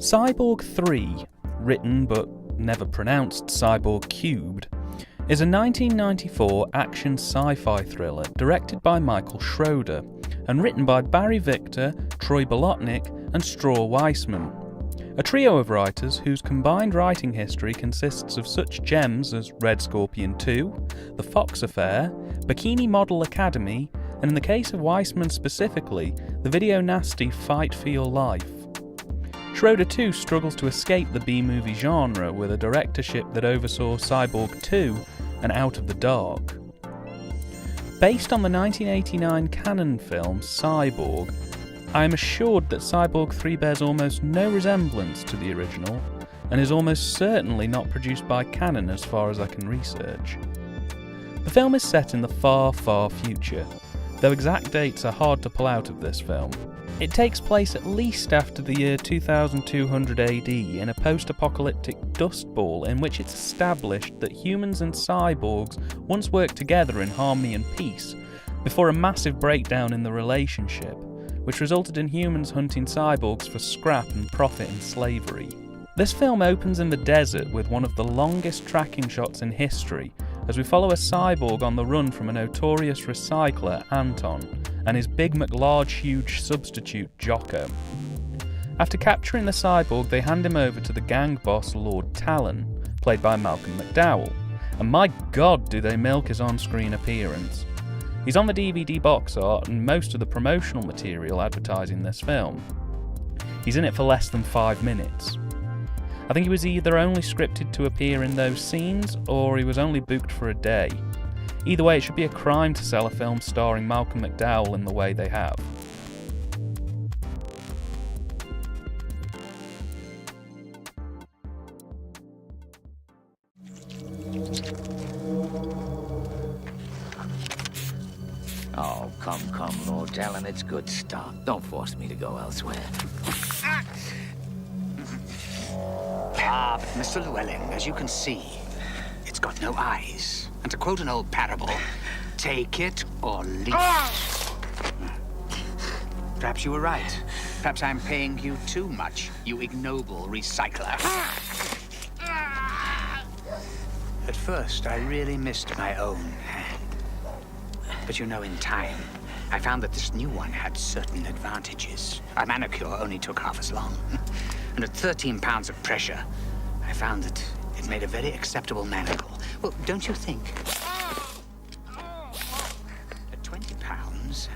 Cyborg 3, written but never pronounced Cyborg Cubed, is a 1994 action sci-fi thriller directed by Michael Schroeder and written by Barry Victor, Troy Bolotnick and Straw Weissman, a trio of writers whose combined writing history consists of such gems as Red Scorpion 2, The Fox Affair, Bikini Model Academy, and in the case of Weissman specifically, the video nasty Fight for Your Life. Schroeder too struggles to escape the B-movie genre with a directorship that oversaw Cyborg 2 and Out of the Dark. Based on the 1989 canon film Cyborg, I am assured that Cyborg 3 bears almost no resemblance to the original and is almost certainly not produced by Canon as far as I can research. The film is set in the far, far future, though exact dates are hard to pull out of this film. It takes place at least after the year 2200 AD in a post-apocalyptic dust bowl in which it's established that humans and cyborgs once worked together in harmony and peace, before a massive breakdown in the relationship, which resulted in humans hunting cyborgs for scrap and profit in slavery. This film opens in the desert with one of the longest tracking shots in history, as we follow a cyborg on the run from a notorious recycler, Anton, and his big McLarge huge substitute, Jocko. After capturing the cyborg, they hand him over to the gang boss, Lord Talon, played by Malcolm McDowell, and my god do they milk his on-screen appearance. He's on the DVD box art and most of the promotional material advertising this film. He's in it for less than 5 minutes. I think he was either only scripted to appear in those scenes, or he was only booked for a day. Either way, it should be a crime to sell a film starring Malcolm McDowell in the way they have. Oh, come, Lord Talon, it's good stuff. Don't force me to go elsewhere. But Mr. Llewellyn, as you can see, it's got no eyes. And to quote an old parable, take it or leave it. Perhaps you were right. Perhaps I'm paying you too much, you ignoble recycler. At first, I really missed my own hand. But you know, in time, I found that this new one had certain advantages. A manicure only took half as long. And at 13 pounds of pressure, I found that it made a very acceptable manacle. Well, don't you think? At 20 pounds,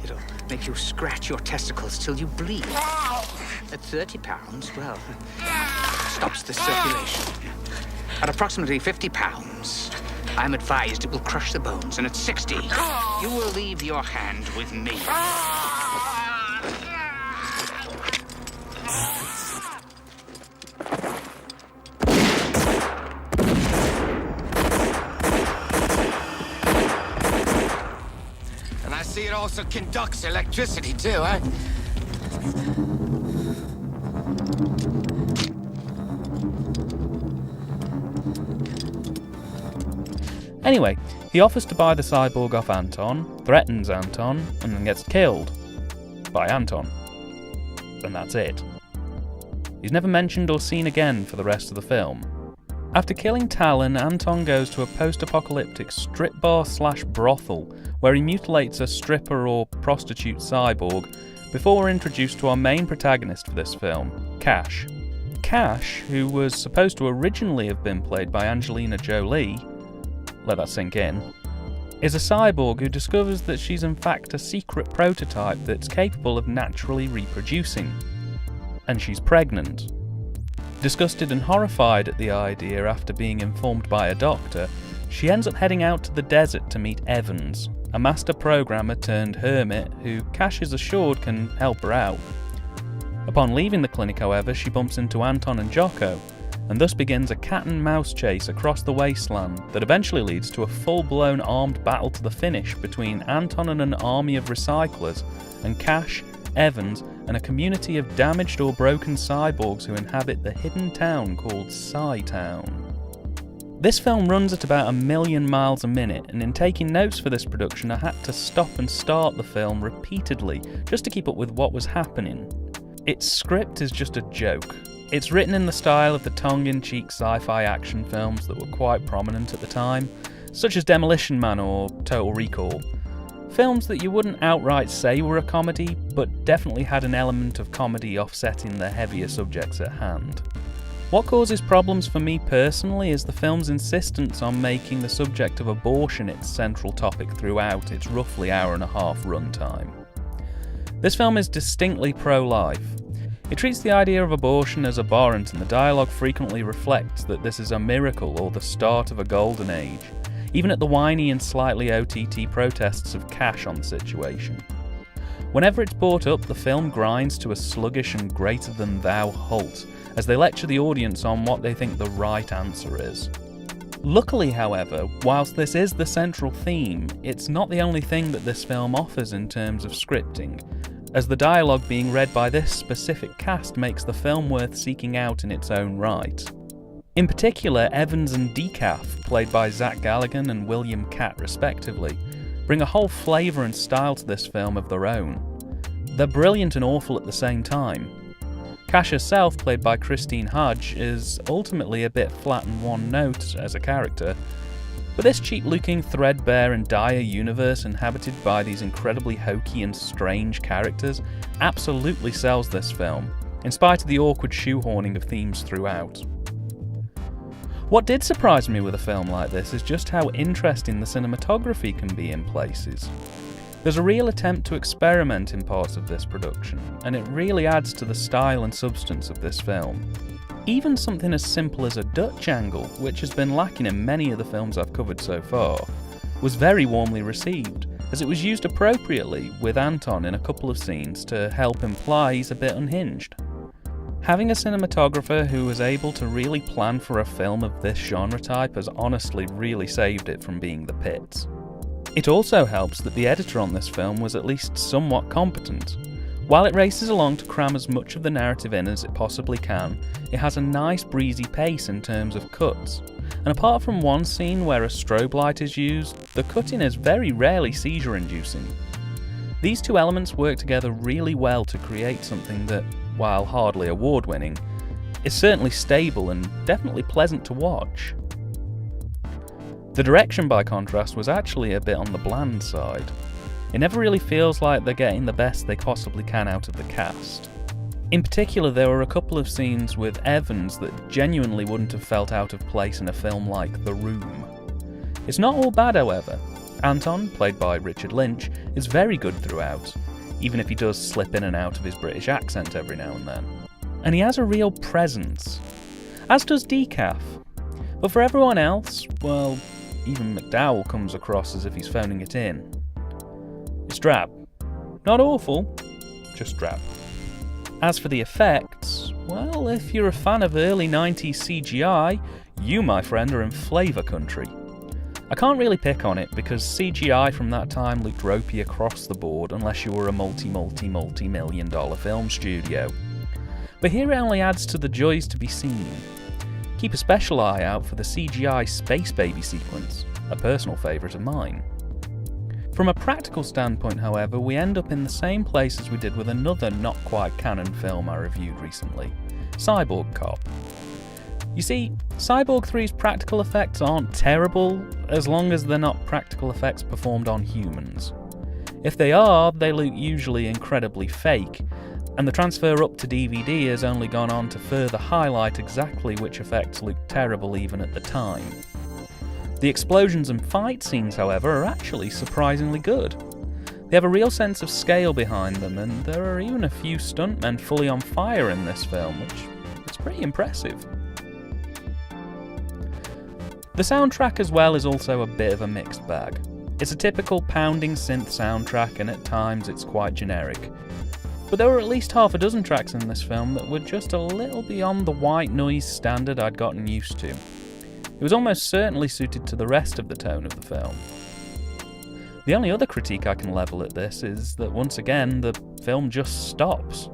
it'll make you scratch your testicles till you bleed. At 30 pounds, well, it stops the circulation. At approximately 50 pounds, I'm advised it will crush the bones. And at 60, you will leave your hand with me. See, it also conducts electricity, too, eh? Anyway, he offers to buy the cyborg off Anton, threatens Anton, and then gets killed. By Anton. And that's it. He's never mentioned or seen again for the rest of the film. After killing Talon, Anton goes to a post-apocalyptic strip bar/brothel where he mutilates a stripper or prostitute cyborg before we're introduced to our main protagonist for this film, Cash. Cash, who was supposed to originally have been played by Angelina Jolie, let that sink in, is a cyborg who discovers that she's in fact a secret prototype that's capable of naturally reproducing. And she's pregnant. Disgusted and horrified at the idea after being informed by a doctor, she ends up heading out to the desert to meet Evans, a master programmer turned hermit who Cash is assured can help her out. Upon leaving the clinic, however, she bumps into Anton and Jocko, and thus begins a cat and mouse chase across the wasteland that eventually leads to a full-blown armed battle to the finish between Anton and an army of recyclers, and Cash, Evans, and a community of damaged or broken cyborgs who inhabit the hidden town called Sci-Town. This film runs at about 1,000,000 miles a minute, and in taking notes for this production I had to stop and start the film repeatedly just to keep up with what was happening. Its script is just a joke. It's written in the style of the tongue-in-cheek sci-fi action films that were quite prominent at the time, such as Demolition Man or Total Recall. Films that you wouldn't outright say were a comedy, but definitely had an element of comedy offsetting the heavier subjects at hand. What causes problems for me personally is the film's insistence on making the subject of abortion its central topic throughout its roughly hour-and-a-half runtime. This film is distinctly pro-life. It treats the idea of abortion as abhorrent, and the dialogue frequently reflects that this is a miracle or the start of a golden age, even at the whiny and slightly OTT protests of Cash on the situation. Whenever it's brought up, the film grinds to a sluggish and greater-than-thou halt, as they lecture the audience on what they think the right answer is. Luckily, however, whilst this is the central theme, it's not the only thing that this film offers in terms of scripting, as the dialogue being read by this specific cast makes the film worth seeking out in its own right. In particular, Evans and Decaf, played by Zach Galligan and William Catt respectively, bring a whole flavour and style to this film of their own. They're brilliant and awful at the same time. Cash herself, played by Christine Hodge, is ultimately a bit flat and one-note as a character, but this cheap-looking, threadbare and dire universe inhabited by these incredibly hokey and strange characters absolutely sells this film, in spite of the awkward shoehorning of themes throughout. What did surprise me with a film like this is just how interesting the cinematography can be in places. There's a real attempt to experiment in parts of this production, and it really adds to the style and substance of this film. Even something as simple as a Dutch angle, which has been lacking in many of the films I've covered so far, was very warmly received, as it was used appropriately with Anton in a couple of scenes to help imply he's a bit unhinged. Having a cinematographer who was able to really plan for a film of this genre type has honestly really saved it from being the pits. It also helps that the editor on this film was at least somewhat competent. While it races along to cram as much of the narrative in as it possibly can, it has a nice breezy pace in terms of cuts, and apart from one scene where a strobe light is used, the cutting is very rarely seizure-inducing. These two elements work together really well to create something that, while hardly award-winning, is certainly stable and definitely pleasant to watch. The direction, by contrast, was actually a bit on the bland side. It never really feels like they're getting the best they possibly can out of the cast. In particular, there were a couple of scenes with Evans that genuinely wouldn't have felt out of place in a film like The Room. It's not all bad, however. Anton, played by Richard Lynch, is very good throughout, even if he does slip in and out of his British accent every now and then. And he has a real presence, as does Decaf. But for everyone else, well, even McDowell comes across as if he's phoning it in. It's drab. Not awful, just drab. As for the effects, well, if you're a fan of early 90s CGI, you, my friend, are in flavour country. I can't really pick on it because CGI from that time looked ropey across the board unless you were a multi-million dollar film studio. But here it only adds to the joys to be seen. Keep a special eye out for the CGI Space Baby sequence, a personal favourite of mine. From a practical standpoint, however, we end up in the same place as we did with another not quite canon film I reviewed recently, Cyborg Cop. You see, Cyborg 3's practical effects aren't terrible as long as they're not practical effects performed on humans. If they are, they look usually incredibly fake, and the transfer up to DVD has only gone on to further highlight exactly which effects looked terrible even at the time. The explosions and fight scenes, however, are actually surprisingly good. They have a real sense of scale behind them, and there are even a few stuntmen fully on fire in this film, which is pretty impressive. The soundtrack as well is also a bit of a mixed bag. It's a typical pounding synth soundtrack, and at times it's quite generic. But there were at least half a dozen tracks in this film that were just a little beyond the white noise standard I'd gotten used to. It was almost certainly suited to the rest of the tone of the film. The only other critique I can level at this is that once again the film just stops.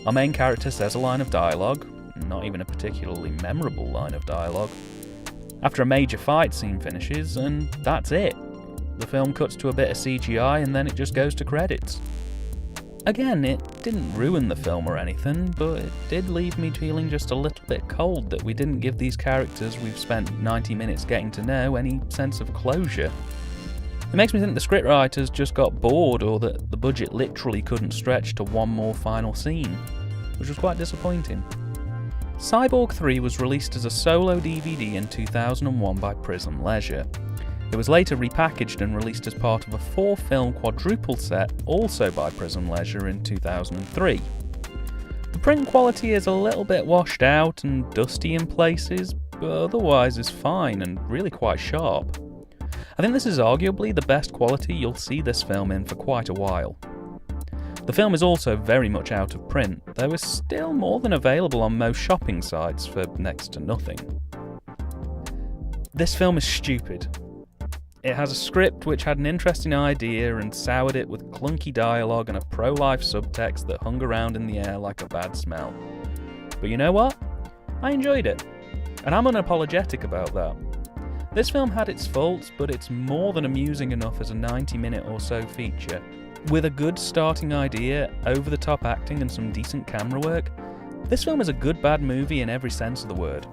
Our main character says a line of dialogue, not even a particularly memorable line of dialogue, after a major fight scene finishes, and that's it. The film cuts to a bit of CGI and then it just goes to credits. Again, it didn't ruin the film or anything, but it did leave me feeling just a little bit cold that we didn't give these characters we've spent 90 minutes getting to know any sense of closure. It makes me think the scriptwriters just got bored, or that the budget literally couldn't stretch to one more final scene, which was quite disappointing. Cyborg 3 was released as a solo DVD in 2001 by Prism Leisure. It was later repackaged and released as part of a 4-film quadruple set, also by Prism Leisure, in 2003. The print quality is a little bit washed out and dusty in places, but otherwise is fine and really quite sharp. I think this is arguably the best quality you'll see this film in for quite a while. The film is also very much out of print, though is still more than available on most shopping sites for next to nothing. This film is stupid. It has a script which had an interesting idea and soured it with clunky dialogue and a pro-life subtext that hung around in the air like a bad smell. But you know what? I enjoyed it, and I'm unapologetic about that. This film had its faults, but it's more than amusing enough as a 90-minute or so feature. With a good starting idea, over-the-top acting and some decent camera work, this film is a good bad movie in every sense of the word.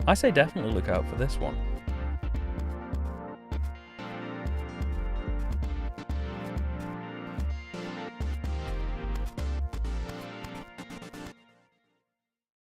I say definitely look out for this one.